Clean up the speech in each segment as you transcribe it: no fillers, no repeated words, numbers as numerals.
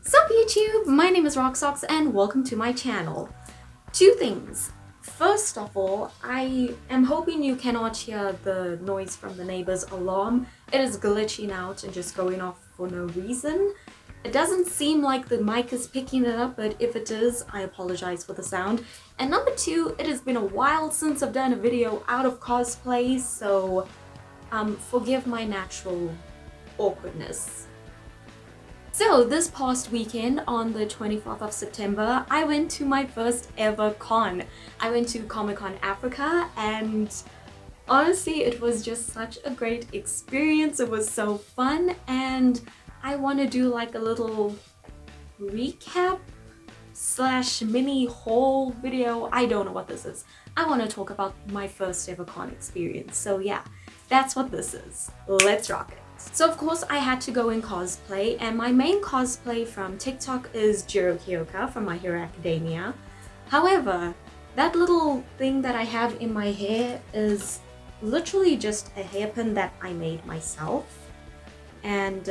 Sup YouTube, my name is RoqueSox and welcome to my channel. Two things. First of all, I am hoping you cannot hear the noise from the neighbor's alarm. It is glitching out and just going off for no reason. It doesn't seem like the mic is picking it up, but if it is, I apologize for the sound. And number two, it has been a while since I've done a video out of cosplay, so forgive my natural awkwardness. So this past weekend on the 24th of September, I went to my first ever con. I went to ComicConAfrica and honestly it was just such a great experience. It was so fun and I want to do like a little recap slash mini haul video. I don't know what this is. I want to talk about my first ever con experience. So yeah, that's what this is. Let's rock it. So of course I had to go in cosplay, and my main cosplay from TikTok is Jiro Kyoka from My Hero Academia. However, that little thing that I have in my hair is literally just a hairpin that I made myself. And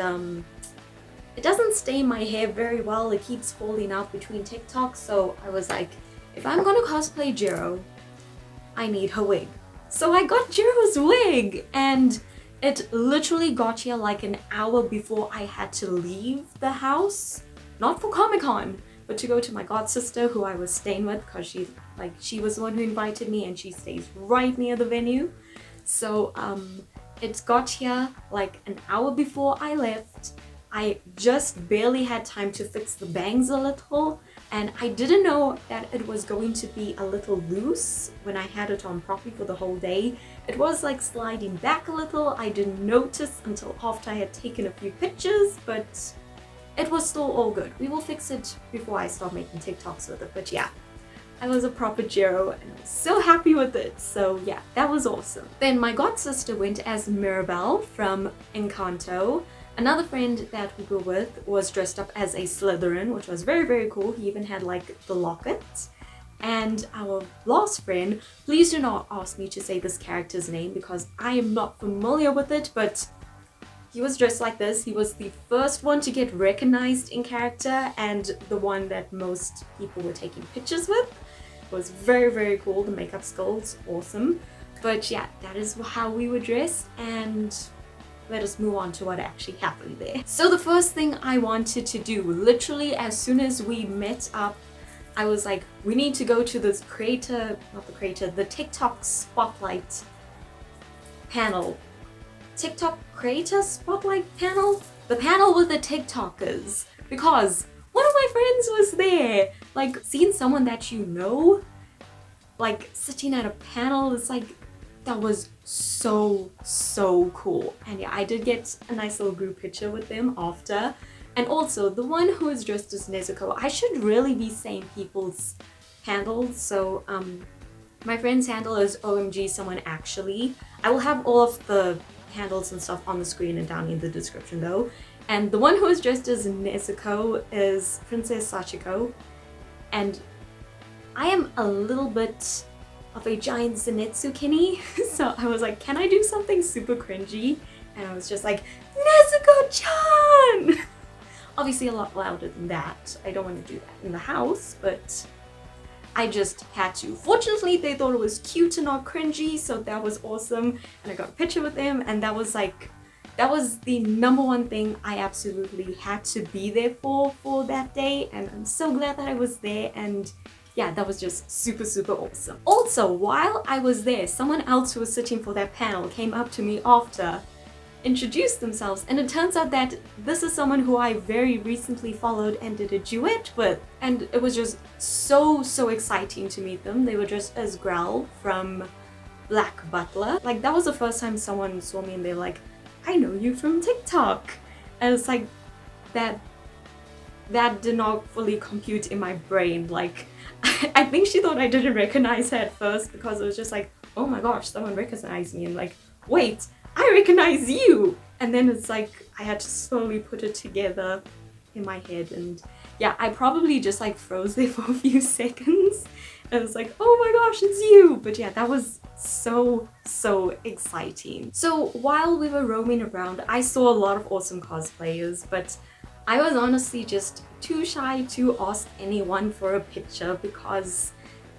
it doesn't stay in my hair very well, it keeps falling out between TikToks, so I was like, if I'm gonna cosplay Jiro, I need her wig. So I got Jiro's wig, and it literally got here like an hour before I had to leave the house. Not for Comic-Con, but to go to my god sister who I was staying with, because she was the one who invited me and she stays right near the venue. So it got here like an hour before I left. I just barely had time to fix the bangs a little, and I didn't know that it was going to be a little loose when I had it on properly for the whole day. It was like sliding back a little. I didn't notice until after I had taken a few pictures, but it was still all good. We will fix it before I start making TikToks with it, but yeah. I was a proper Jiro and I was so happy with it, so yeah, that was awesome. Then my god sister went as Mirabelle from Encanto. Another friend that we were with was dressed up as a Slytherin, which was very, very cool. He even had like the locket. And our last friend, please do not ask me to say this character's name because I am not familiar with it, but he was dressed like this. He was the first one to get recognized in character and the one that most people were taking pictures with. It was very, very cool. The makeup skills, awesome. But yeah, that is how we were dressed, and let us move on to what actually happened there. So the first thing I wanted to do, literally as soon as we met up, I was like, we need to go to this the TikTok spotlight panel. TikTok creator spotlight panel? The panel with the TikTokers. Because one of my friends was there. Like, seeing someone that you know, like, sitting at a panel is like, that was so cool. And yeah, I did get a nice little group picture with them after. And also, the one who is dressed as Nezuko, I should really be saying people's handles. So, my friend's handle is OMG someone actually. I will have all of the handles and stuff on the screen and down in the description though. And the one who is dressed as Nezuko is Princess Sachiko. And I am a little bit of a giant Zenitsu Kenny, so I was like, can I do something super cringy? And I was just like, Nezuko-chan! Obviously a lot louder than that. I don't want to do that in the house, but I just had to. Fortunately, they thought it was cute and not cringy, so that was awesome. And I got a picture with them, and that was the number one thing I absolutely had to be there for that day. And I'm so glad that I was there, and yeah, that was just super awesome. Also, while I was there, someone else who was sitting for that panel came up to me after, introduced themselves, and it turns out that this is someone who I very recently followed and did a duet with. And it was just so exciting to meet them. They were dressed as Grell from Black Butler. Like, that was the first time someone saw me and they're like, I know you from TikTok. And it's like, that did not fully compute in my brain. Like, I think she thought I didn't recognize her at first because it was just like, oh my gosh, someone recognized me, and like, wait, I recognize you! And then it's like, I had to slowly put it together in my head, and yeah, I probably just like froze there for a few seconds. And it was like, oh my gosh, it's you! But yeah, that was so exciting. So while we were roaming around, I saw a lot of awesome cosplayers, but I was honestly just too shy to ask anyone for a picture because,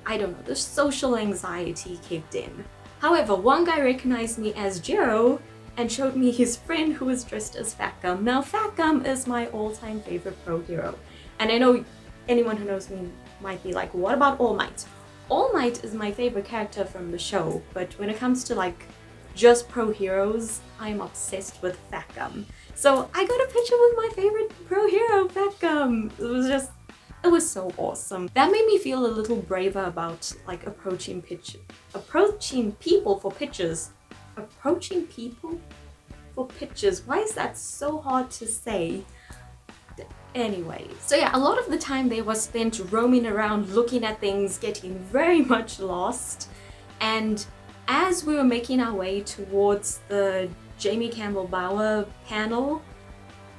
I don't know, the social anxiety kicked in. However, one guy recognized me as Joe and showed me his friend who was dressed as FatGum. Now, FatGum is my all-time favorite pro hero. And I know anyone who knows me might be like, what about All Might? All Might is my favorite character from the show, but when it comes to like just pro heroes, I'm obsessed with FatGum. So I got a picture with my favorite pro hero, FatGum. It was so awesome. That made me feel a little braver about like approaching people for pictures. Approaching people for pictures. Why is that so hard to say? Anyway, so yeah, a lot of the time there was spent roaming around, looking at things, getting very much lost. And as we were making our way towards the Jamie Campbell Bower panel,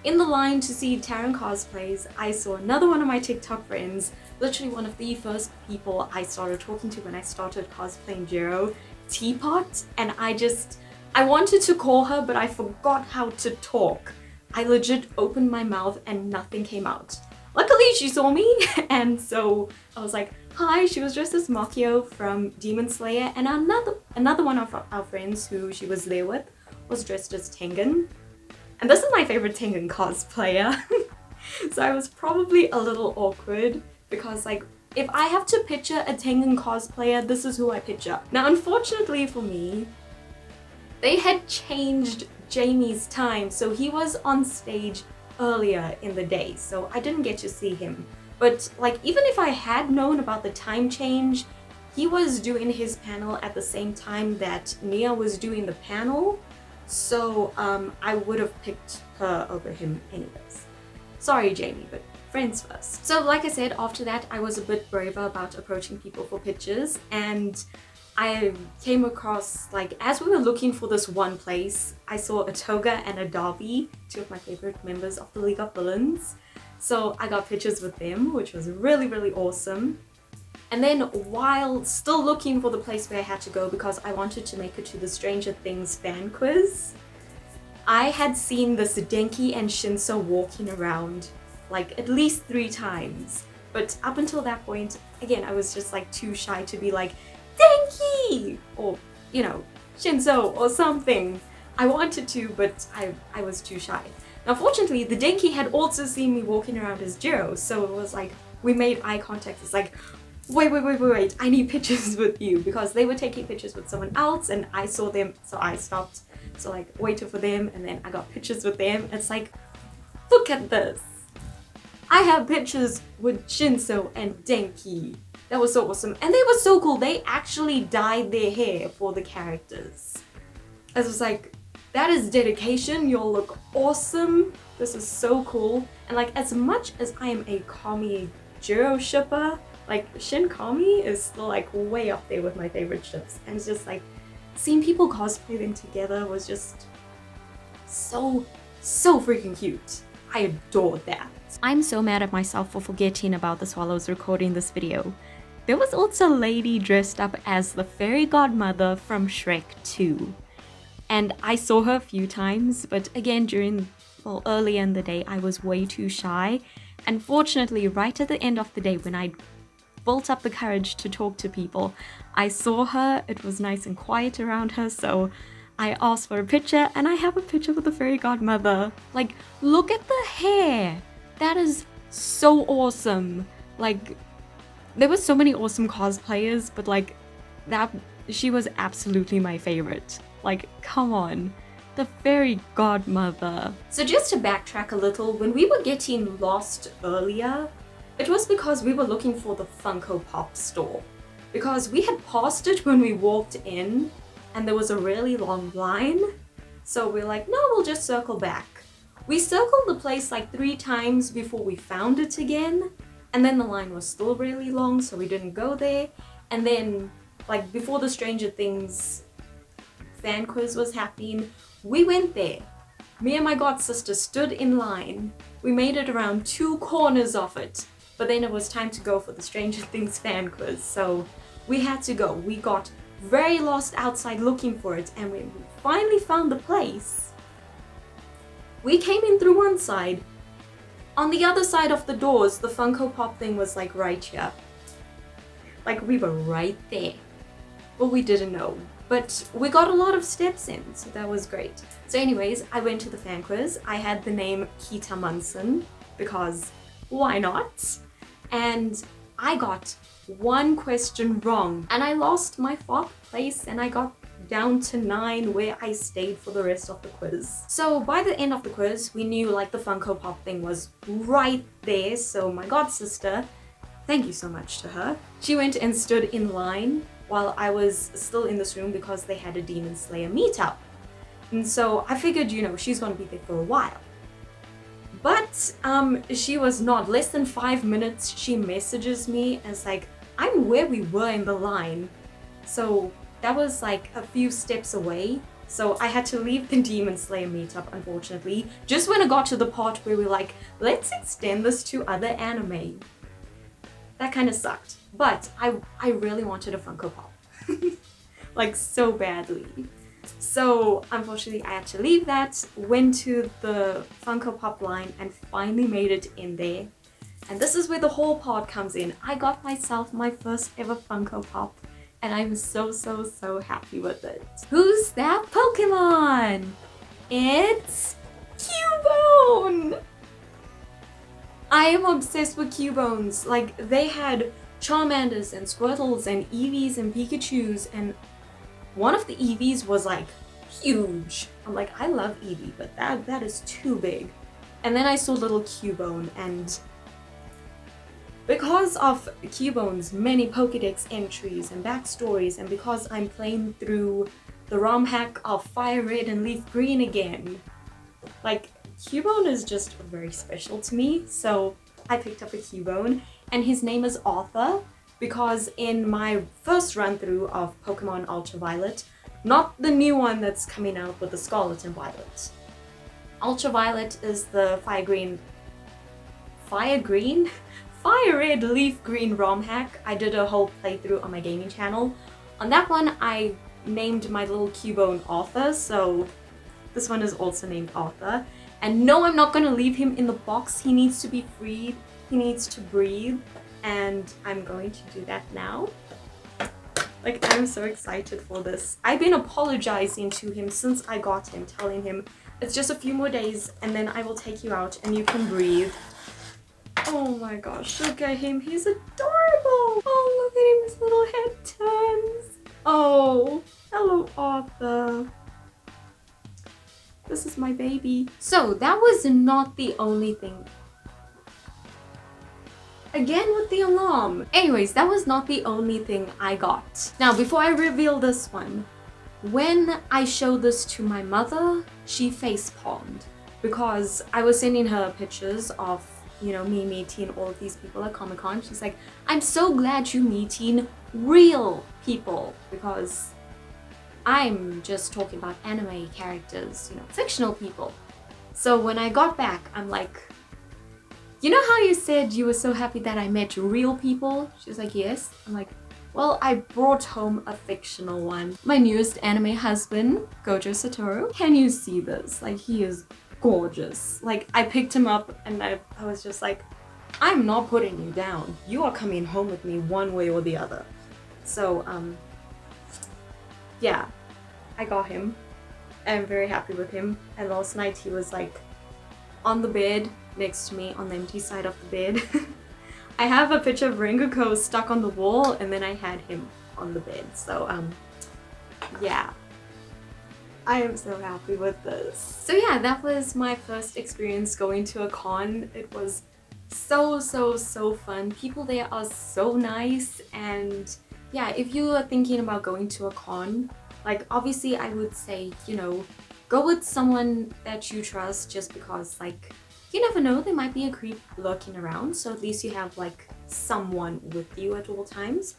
in the line to see Taryn cosplays, I saw another one of my TikTok friends, literally one of the first people I started talking to when I started cosplaying Jiro, Teapot, and I wanted to call her, but I forgot how to talk. I legit opened my mouth and nothing came out. Luckily she saw me, and so I was like, hi. She was dressed as Makio from Demon Slayer, and another one of our friends who she was there with was dressed as Tengen. And this is my favorite Tengen cosplayer. So I was probably a little awkward because like, if I have to picture a Tengen cosplayer, this is who I picture. Now unfortunately for me, they had changed Jamie's time, so he was on stage earlier in the day, so I didn't get to see him. But like, even if I had known about the time change, he was doing his panel at the same time that Nia was doing the panel, so I would have picked her over him anyways. Sorry Jamie, but friends first. So like I said, after that I was a bit braver about approaching people for pictures, and I came across, like, as we were looking for this one place, I saw a Toga and a Dabi, two of my favorite members of the League of Villains. So I got pictures with them, which was really, really awesome. And then while still looking for the place where I had to go because I wanted to make it to the Stranger Things fan quiz, I had seen this Denki and Shinsou walking around like at least 3 times. But up until that point, again, I was just like too shy to be like, Denki! Or, you know, Shinsou or something. I wanted to, but I was too shy. Now fortunately, the Denki had also seen me walking around as Jiro, so it was like, we made eye contact. It's like, wait, I need pictures with you, because they were taking pictures with someone else and I saw them, so I stopped. So like, waited for them, and then I got pictures with them. It's like, look at this. I have pictures with Shinsou and Denki. That was so awesome. And they were so cool. They actually dyed their hair for the characters. I was like, that is dedication. You'll look awesome. This is so cool. And like, as much as I am a Kami Jiro shipper, like Shin Kami is still like way up there with my favorite ships. And it's just like, seeing people cosplay them together was just so freaking cute. I adored that. I'm so mad at myself for forgetting about this while I was recording this video. There was also a lady dressed up as the fairy godmother from Shrek 2. And I saw her a few times, but again earlier in the day I was way too shy. And fortunately, right at the end of the day when I built up the courage to talk to people, I saw her. It was nice and quiet around her, so I asked for a picture, and I have a picture with the fairy godmother. Like, look at the hair! That is so awesome. Like, there were so many awesome cosplayers, but like, she was absolutely my favorite. Like, come on. The fairy godmother. So just to backtrack a little, when we were getting lost earlier, it was because we were looking for the Funko Pop store. Because we had passed it when we walked in, and there was a really long line. So we're like, no, we'll just circle back. We circled the place like 3 times before we found it again, and then the line was still really long, so we didn't go there. And then, like, before the Stranger Things fan quiz was happening, we went there. Me and my god sister stood in line. We made it around 2 corners of it, but then it was time to go for the Stranger Things fan quiz, so we had to go. We got very lost outside looking for it, and when we finally found the place, we came in through one side, on the other side of the doors, the Funko Pop thing was like right here. Like we were right there. Well, we didn't know, but we got a lot of steps in, so that was great. So anyways, I went to the fan quiz. I had the name Kita Munson because why not? And I got one question wrong and I lost my 4th place and I got down to 9 where I stayed for the rest of the quiz. So by the end of the quiz, we knew like the Funko Pop thing was right there. So my god sister, thank you so much to her, she went and stood in line while I was still in this room because they had a Demon Slayer meetup. And so I figured, you know, she's gonna be there for a while. But she was not. Less than 5 minutes, she messages me and it's like, I'm where we were in the line. So that was like a few steps away. So I had to leave the Demon Slayer meetup, unfortunately, just when I got to the part where we're like, let's extend this to other anime. That kind of sucked. But I really wanted a Funko Pop. Like so badly. So unfortunately I had to leave that, went to the Funko Pop line and finally made it in there. And this is where the whole part comes in. I got myself my first ever Funko Pop and I'm so happy with it. Who's that Pokemon? It's Cubone! I am obsessed with Cubones. Like they had Charmanders and Squirtles and Eevees and Pikachus, and one of the Eevees was like huge. I'm like, I love Eevee, but that is too big. And then I saw little Cubone, and because of Cubone's many Pokédex entries and backstories, and because I'm playing through the ROM hack of Fire Red and Leaf Green again, like Cubone is just very special to me. So I picked up a Cubone, and his name is Arthur because in my first run through of Pokemon Ultraviolet, not the new one that's coming out with the Scarlet and Violet. Ultraviolet is the Fire Red Leaf Green ROM hack. I did a whole playthrough on my gaming channel. On that one I named my little Cubone Arthur, so this one is also named Arthur. And no, I'm not gonna leave him in the box. He needs to be freed. He needs to breathe. And I'm going to do that now. Like, I'm so excited for this. I've been apologizing to him since I got him, telling him it's just a few more days and then I will take you out and you can breathe. Oh my gosh, look at him. He's adorable. Oh, look at him. His little head turns. Oh, hello, Arthur. This is my baby. So that was not the only thing. Again with the alarm. Anyways, that was not the only thing I got. Now, before I reveal this one, when I showed this to my mother, she facepalmed because I was sending her pictures of, you know, me meeting all of these people at Comic-Con. She's like, I'm so glad you're meeting real people because I'm just talking about anime characters, you know, fictional people. So when I got back, I'm like, you know how you said you were so happy that I met real people? She's like, yes. I'm like, well, I brought home a fictional one. My newest anime husband, Gojo Satoru. Can you see this? Like, he is gorgeous. Like, I picked him up and I was just like, I'm not putting you down. You are coming home with me one way or the other. So, yeah, I got him. I'm very happy with him. And last night he was like on the bed next to me on the empty side of the bed. I have a picture of Rengoku stuck on the wall and then I had him on the bed. So yeah, I am so happy with this. So yeah, that was my first experience going to a con. It was so fun. People there are so nice, and yeah, if you are thinking about going to a con, like obviously I would say, you know, go with someone that you trust, just because like you never know, there might be a creep lurking around, so at least you have like someone with you at all times.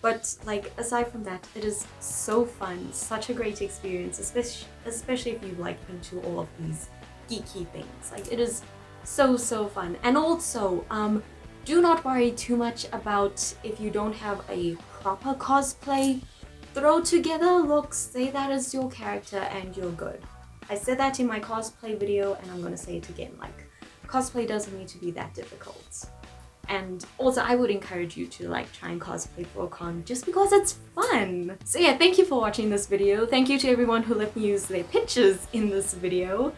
But like aside from that, it is so fun, such a great experience, especially if you like into all of these geeky things. Like it is so fun. And also do not worry too much about if you don't have a proper cosplay. Throw together looks, say that is your character and you're good. I said that in my cosplay video and I'm gonna say it again, like cosplay doesn't need to be that difficult. And also I would encourage you to like try and cosplay for a con just because it's fun. So yeah, thank you for watching this video. Thank you to everyone who let me use their pictures in this video.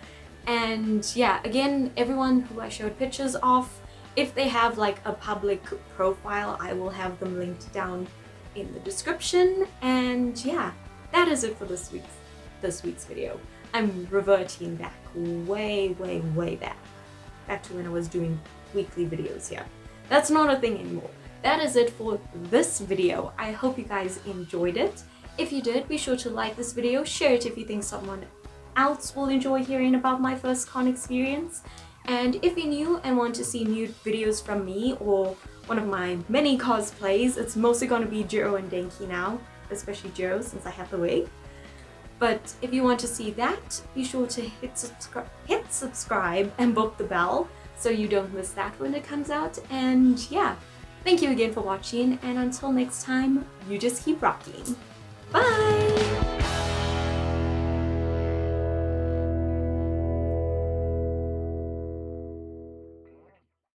And yeah, again, everyone who I showed pictures of, if they have like a public profile, I will have them linked down in the description. And yeah, that is it for this week's video. I'm reverting back way back to when I was doing weekly videos here. That's not a thing anymore. That is it for this video. I hope you guys enjoyed it. If you did, be sure to like this video, share it if you think someone else will enjoy hearing about my first con experience. And if you're new and want to see new videos from me or one of my many cosplays, it's mostly going to be Jiro and Denki now, especially Jiro since I have the wig. But if you want to see that, be sure to hit subscribe and book the bell so you don't miss that when it comes out. And yeah, thank you again for watching, and until next time, you just keep rocking. Bye!